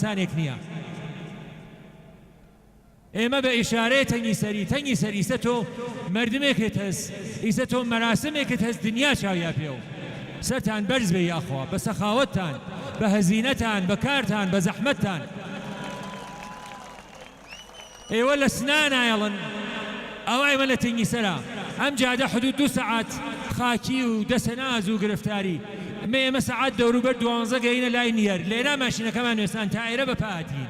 پاکستانێک نییە. ئێمە بە ئیشارەیە تەنگی سەری ئیسە تۆ مردمێکت هەست، ئیسە تۆ مەراسمێکت هەست دنیا چاویا پێ و سەرتان بەرز بێ یاخوا بە سەخاوەتتان، بە هەزینەتان، بە کارتان، بە زەحمەتتان. ئێوە لە سنان نایەڵن ئەوە ئێمە لە تەنگی سەرا ئەم جادە حدود 2 سەعات خاکی و دەسەناز و گرفتاری ئێمە سەعات دەوروبەر 12 گەینە لای نیەر لێرا ماشینەکەمان نوێستان تایرە بە پاتین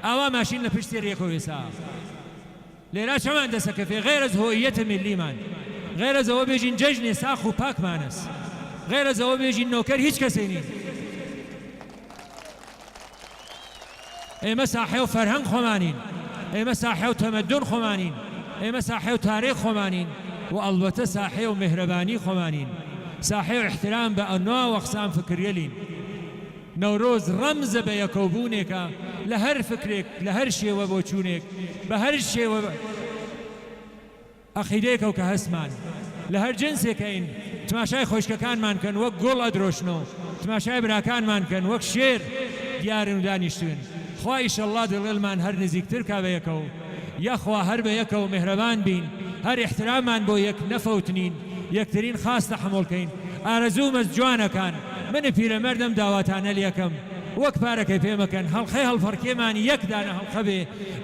ئاوا ماشین لە پشتی ڕێکەوێسا لێرا چەمان دەسەکەفێ غێر ئەز هۆیەتە میلیمان، غێر ئەزەوە بێژین جەژنێ ساخ و پاکمانەس، غێر ئەزەوە بێژین نۆکەر هیچ کەسێ نین. ئێمە ساحێ و فەرهەنگ خۆمانین، ئێمە ساحێ و تەمەدون خۆمانین، ئێمە ساحێ و تاریخ خۆمانین و ئەڵبەتە ساحێ و میهرەبانی خۆمانین، ساحێ و احترام بە ئەنواع و ئەقسام فکریەلین. نەورۆز ڕەمزە بە یەکەوبوونێکە لە هەر فکرێک، لە هەر شێوە بۆ چوونێک، بە هەر شێوە عەقیدەیەکە و کە هەستمان لە هەر جنسێکەین. تماشای خۆشکەکانمان کەن وەک گوڵ ئەدرۆشنەوە، تماشای براکانمان کەن وەک شێر دیارن و دانیشتون. خوا ئیشەڵڵا دڵێڵمان هەر نزیکتر کا بە یەکە و یەخوا هەر بە یەکە و میهرەبان بین، هەر احترامان بۆ یەک نەفەوتنین، یەکترین خاس تەحموڵکەین. ئارەزوومەز جوانەکان منی پیرەمەردم داواتانە لێکەم وەک پارەکەی پێمەکەن هەڵخەی هەڵفەرکێمانی یەک دانە هەڵخە بێ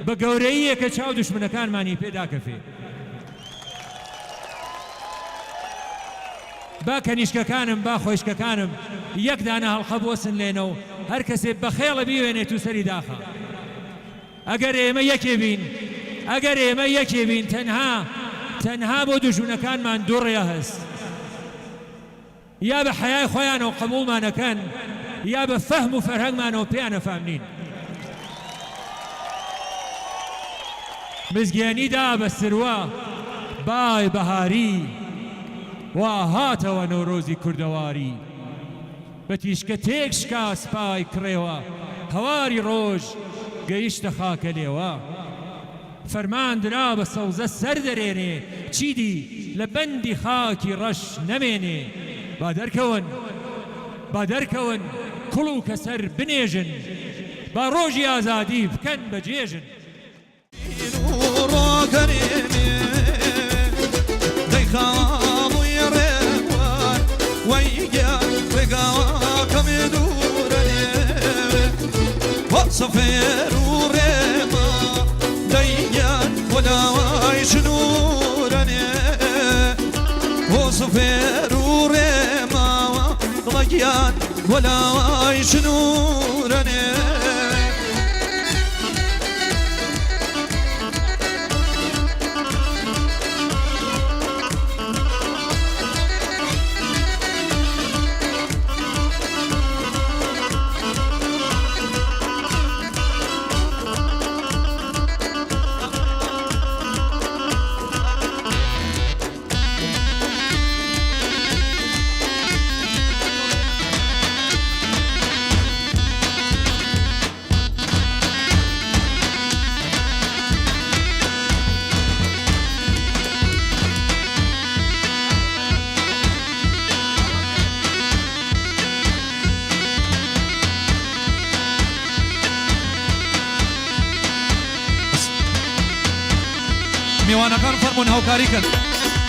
بە گەورەییەکە چاو دوشمنەکانمانی پێداکەفێ. با کەنیشکەکانم با خۆشکەکانم یەک دانە هەڵخە بۆسن لێنەوە هەر کەسێ بەخێڵە بیوێنێت و سەری داخە. ئەگەر ئێمە یەکێ بین تەنها بۆ دوژمنەکانمان دوڕێ هەست، یا بە حەیای خۆیانەوە قبوڵمانەکەن یا بە فەهم و فەرهەنگمانەوە پێیانە فامنین. مزگیانیدا بە سروە بای بەهاری وا هاتەوە نەورۆزی کوردەواری، بە تیشکە تێک شکا سپای کڕێوە هەواری ڕۆژ گەیشتە خاکە لێوە. فەرماندرا بە سەوزە سەر دەرێنێ چیدی لە بەندی خاکی ڕەش نەمێنێ. با دەرکەون کوڵ و کەسەر بنێژن، با ڕۆژی ئازادی بکەن بە جێژن. سفر ورما ديان ولا شنورني وسفر ورما ديان ولا شنورني میوانەکان فەرمون هاوکاری کرد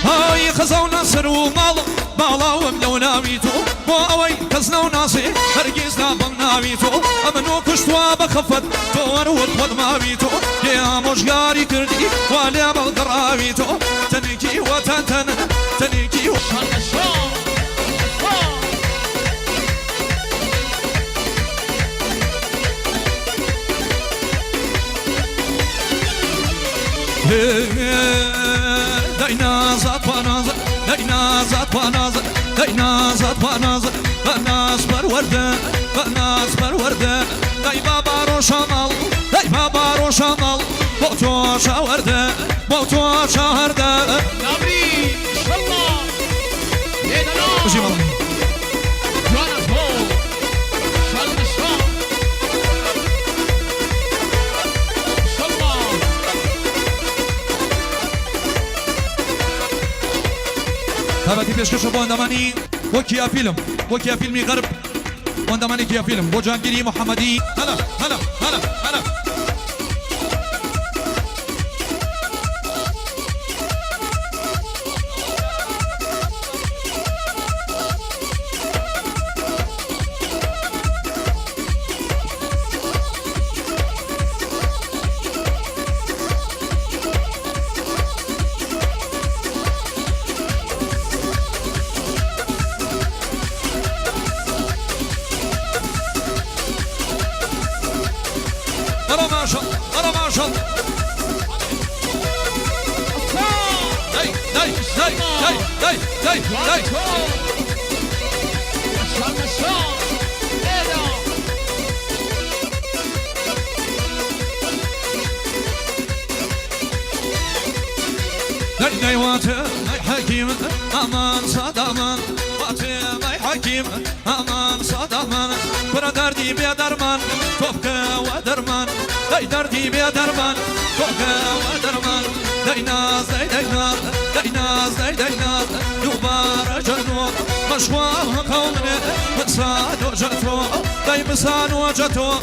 های خەزە و نەسر و ماڵ باڵاوم لەو ناوی تۆ بۆ ئەوەی کەس نەو ناسێ هەرگیز نابم ناوی تۆ ئەمنۆ کوشتوا بە خەفەت تۆ وەروت وەدماوی تۆ لێ ئامۆژگاری کردی وا لێ بەڵگەڕاوی تۆ تەنێکی وەتەن تەنێکی داینازات پانازە بەناز پەروەردە دای بابا ڕۆژەماڵ بۆ تۆ شاوەردە بۆ تۆ شاهەردە تابەتی پێشکەشە بۆ ئەندامانی بۆ کیا فیلمی غەرب بۆ ئەندامانی کیا فیلم بۆ جانگیری محەممەدی هەلا أرى ما شاء أرى ما شاء داي داي داي داي داي داي داي داي واتي حكيم أمان صاد أمان واتي حكيم أمان صاد أمان برا دردي بيا درمان توبكا ودرمان داي دردي بيا درمان توبكا ودرمان داي ناز داي داي ناز داي ناز داي داي ناز دوبار جنو مشوار قومنا مسان وجتو داي مسان وجتو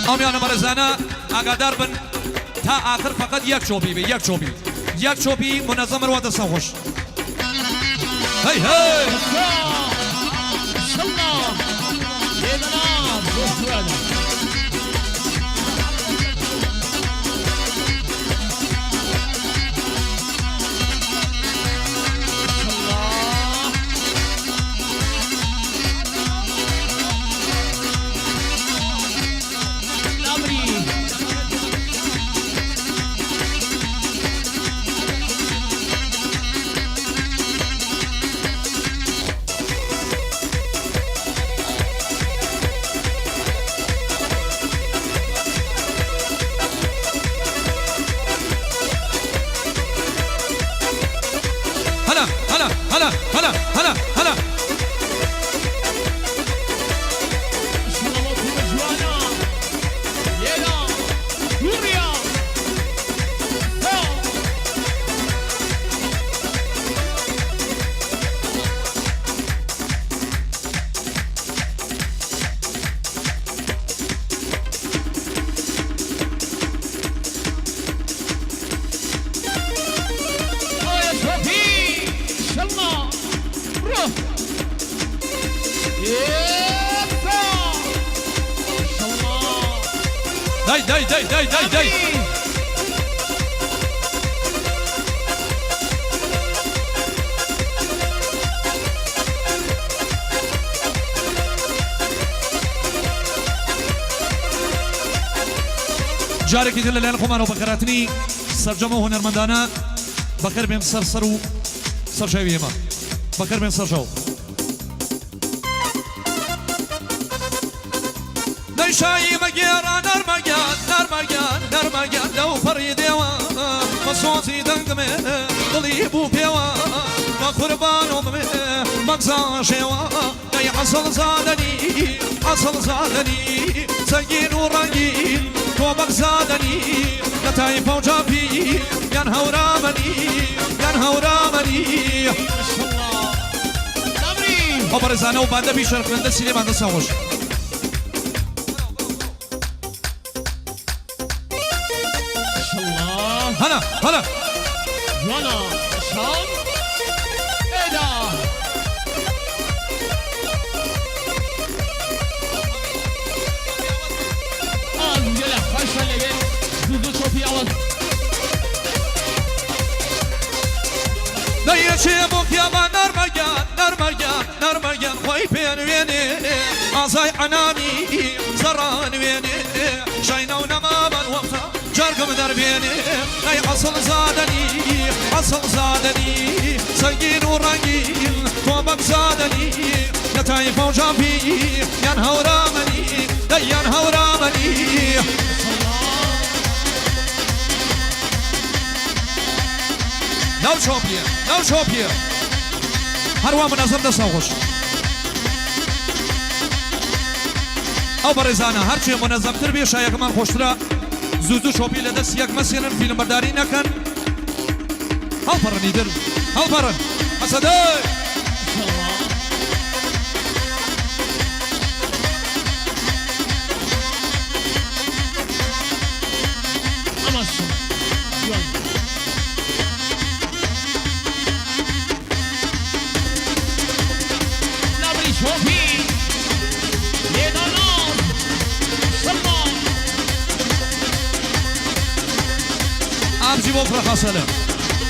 ئەمیانە بەڕێزانە ئاگادار بن تا ئاخر فقط یەک چۆپی بێ یەک چۆپی منەزەم ڕواتە سەرخۆش هەی هەی داي داي داي داي داي داي جارێکی تر لەلایەن خۆمانەوە بەکەراتنی سەرجەمە و هونەرمەندانە بەکەر بێن سەر و سەرشەوی ئێمە بەکەر بێن سەرشەو شایی مگیرا نرمگان نرمگان نرمگان لو پری دیوا مسوزی دنگمه دلی بو پیوا ما قربانم مگزا شوا ای اصل زادنی سنگین و رنگین تو مگزادنی نتای فوجا پی ین هورامنی خبرزانه و بنده بیشتر کننده سینه بنده سوش هلا هلا وانا شام ادا يلا خش لگه زودو چوپی آواز دایه چه بوکیا ما نرمگان خوی پینوینی آزای عنانی زرانوینی شاینا و نمامن وقتا جرقم دربيني اي اصل زادني سنگين ورنگين تومك زادني نتايف وجافي ينهورامني نو شوبيه هروا منظم دساوش او برزانه هرچی منظم تر بيه شاید من خوشتره زودو شوپی لدست یک مسیرن فیلم برداری نکن هل پرن حسده بوفرة خاصلة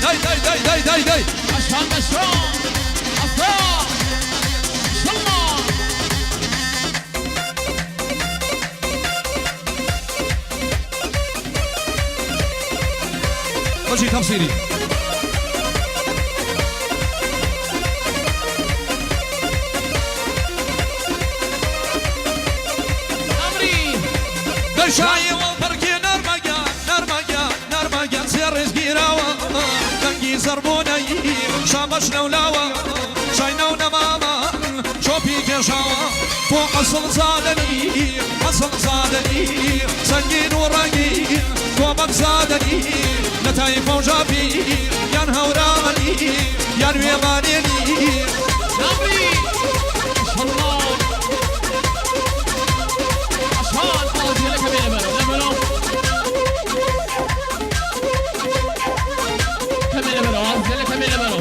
داي داي داي داي داي داي عشان مشروع أفراح إن شاء الله. وجهي تفصيلي أمري شاي والبركي نرمجان سير رزقيراوا دنجي زربوني شامش نولاوا شاينا ونماما شوبي كشاوا فوق أصل زادني سنجين ورقي كوبك زادني نتايف وجابي ينهو رامني ينوي مانيني أمري إن شاء الله. عشان أوزي لك بيلبلو كميلبلو أوزي لك بيلبلو.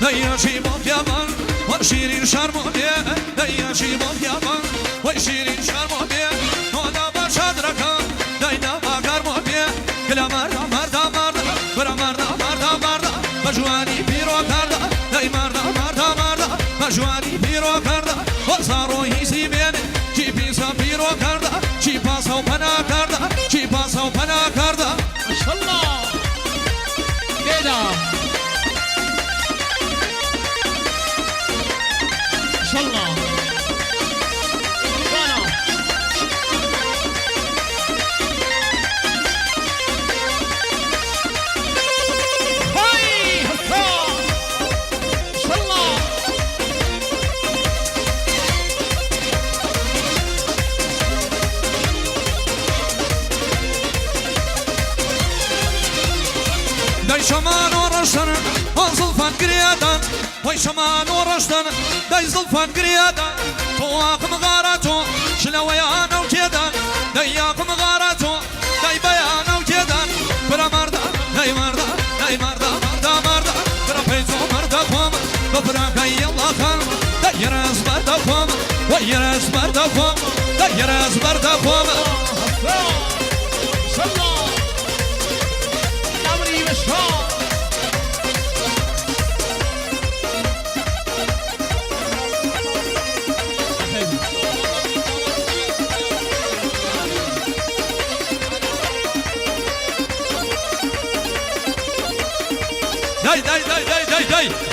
هيا شيبوب يابان وشيرين شرموبيا هيا شيبوب يابان وشيرين شرموبيا هودا بشادركا داينا باكرموبيا كلا مردا برا مردا بجواني بيرو كاردا داي مردا بجواني بيرو كاردا وصارو هيسي بين جي بيسا بيرو كاردا جي باسو بنا كاردا ما شاء الله كده إن شاء الله. كان هاي هسا إن شاء الله. داي شمان ورشتن وزلفان قريادان وي شمان ورشتن داي زلفان قريادان تواق مغاراتو شلويانا وكيدان داياق مغاراتو داي بيانا وكيدان برا مردا داي مردا برا بيتو مردا قوم ببرا كي الله خان داي راس مردا قوم وي راس مردا قوم داي راس مردا قوم إن شاء الله. أمري مشروع داي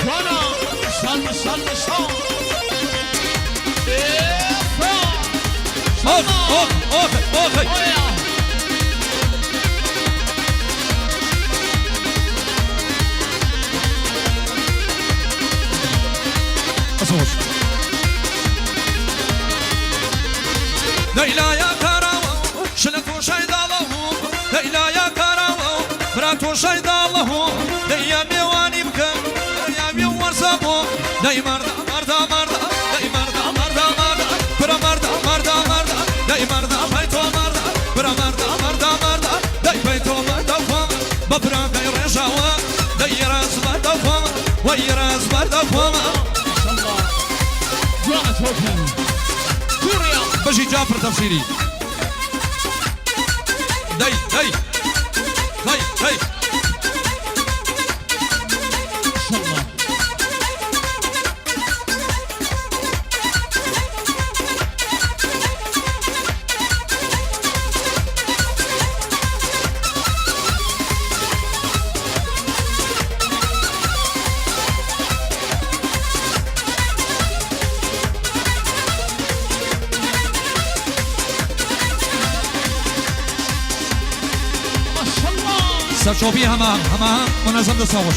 جوانا شان اوكي اصوص ليلى يا كراوة شلتو شيدا الله ليلى يا كراوة براتو شيدا الله ديا ميواني بكم ديا ميوان سابو داي مردا برا مردا داي مردا بيتو مردا برا مردا داي بيتو مردا فم ببرا كاي رجاوا داي راس مردا فم وي راس مردا فم ما شاء الله. جوانا توكن سوريا بجي جعفر تفسيري داي إن شاء الله. سرچوبی همه منظم دست آغوش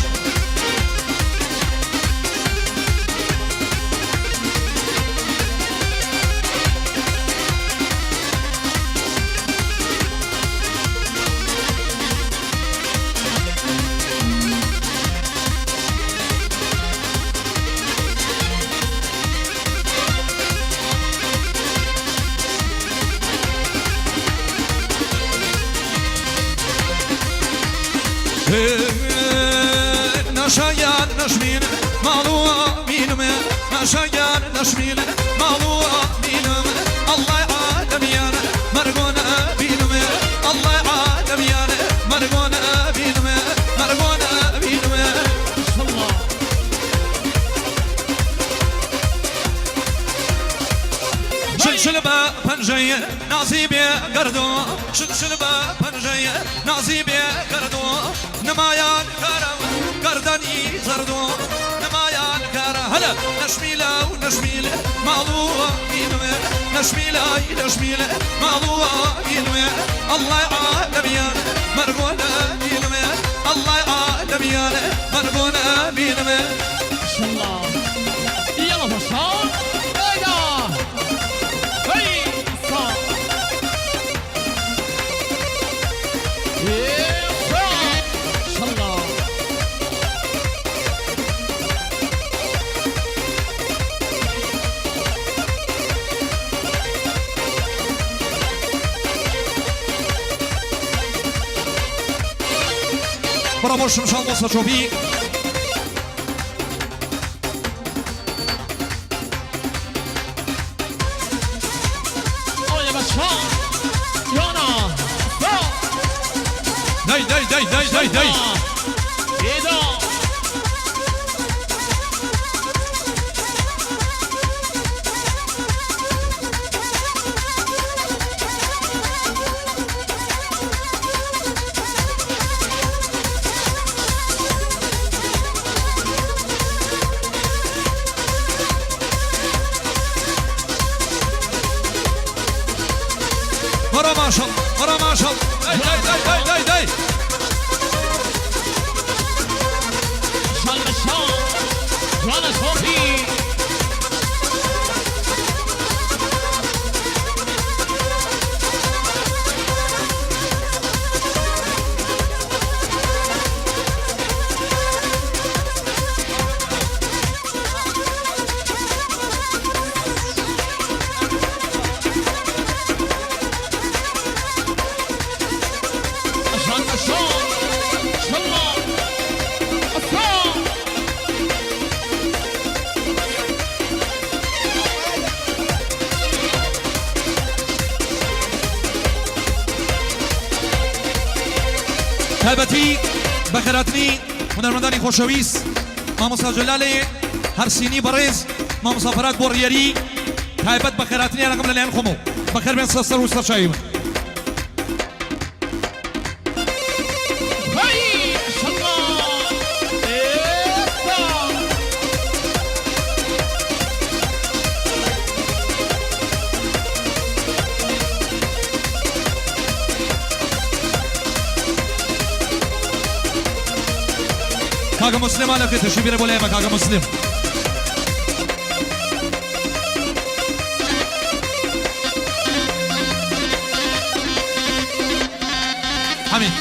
نشايان نشمين مالوا مينم نشايان نشمين مالوا مينم الله عالم يان مرغونا بينم الله عالم يان مرغونا بينم مرغونا بينم الله شلبا پنجه نازیبی گردو شلبا پنجه نازیبی گردو نمایان کارم گردنی زردو نمایان کارم هلا نشمیلا و نشمیل مالو اینوه نشمیلا نشمیل مالو اینوه الله عالمیان مرگونا اینوه الله عالمیان مرگونا اینوه الله يلا بشار برافو شمشان وسط شوبي يا بشار يانا داي داي داي داي داي داي ايدا مرة ما شاء الله مرة ما شاء الله داي داي داي داي داي داي شال بشار جوانا صوفي تایبەتی بەخێراتنی هونەرمەندانی خۆشەویست مامۆستا جەلالێ هەرسینی بەڕێز مامۆسافەرات بۆ ڕیەری تایبەت بەخێراتنی یانەکەم لەلایەن خۆمەوە بەخێربێن سەر و سەرچاوی من كاغا مسلم على كتر شبيرة بولايما كاغا مسلم حميد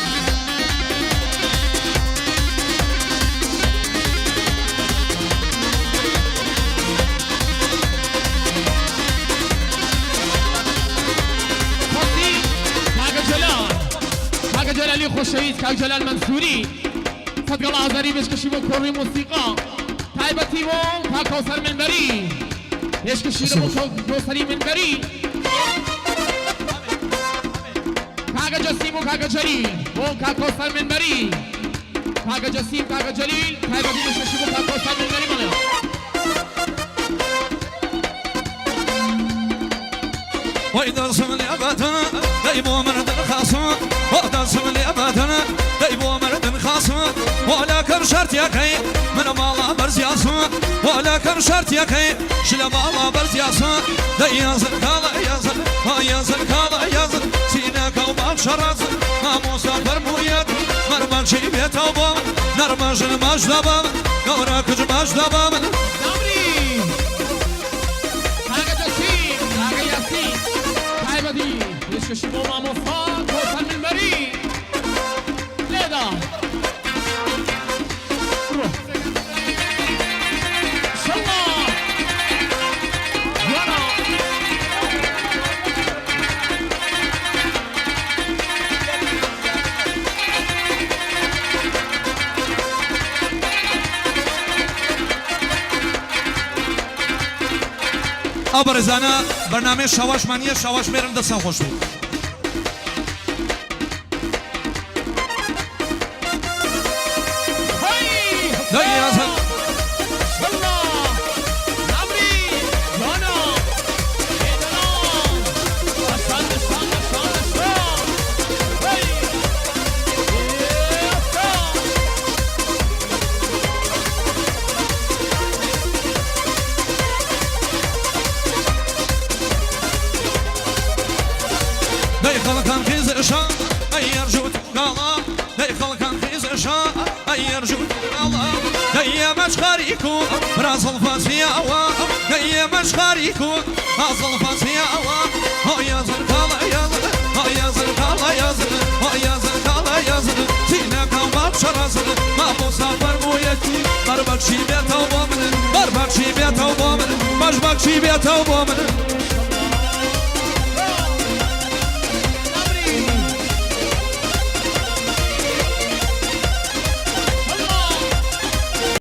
كاغا جلالي خوشويت كاغا جلال منصوري صدق الله عزاري بيشكشي بو كوري موسيقى تايبتي بو كا كوثر منبري بيشكشي بو كوثري منبري كاغا جسيم وكاغا جليل بو كا كوثر منبري كاغا جسيم كاغا جليل تايبتي بيشكشي بو كا كوثر منبري مالا وإذا سمن أبدا دايبو مرد خاصة وإذا سمن أبدا دايبو مرد خاصة ولكن شرط يا كي من مالا برز ياسو ولكن شرط يا كي شل مالا برز ياسو دا يازر كالا يازر ما يازر كالا يازر سيناك وما شرز ما مسافر مويد مرمى بێتەوە من نەرمەژن مەش دەبە من گەورە کچ مەش دەبە من نامری کاگە جەسیم کاگە یاسین تایبەتی پێشکەشی بۆ مامۆستا کۆسەر منبەری لێدا شەڵا جوانە ئەو بەڕێزانە بەرنامەی شەواشمانیە شەواش مێرم دەستان خۆش بوو دەیازم شەڵا نامری جوانە لێدەنا ئەشان ئەشان ئەشان ئەشان دەی خەڵکان خێزەشا ئەی ئەرجوت گاڵا دەی خەڵکان خێزەشا ئەی ئەرجوت گاڵا دەی ئێمەش خاریکو برازڵ فەزیاوە دەی ئێمەش خاریکو ئازڵ فەزیاوە هۆ یازر کاڵە یازر هۆ یازر کاڵە یازر هۆ یازر کاڵە یازر تینەکەم بەچە ڕازر مامۆستا فەرموویەتی بەربەخشی بێتەوە بۆ من بەربەخشی بێتەوە بۆ من بەشبەخشی بێتەوە بۆ من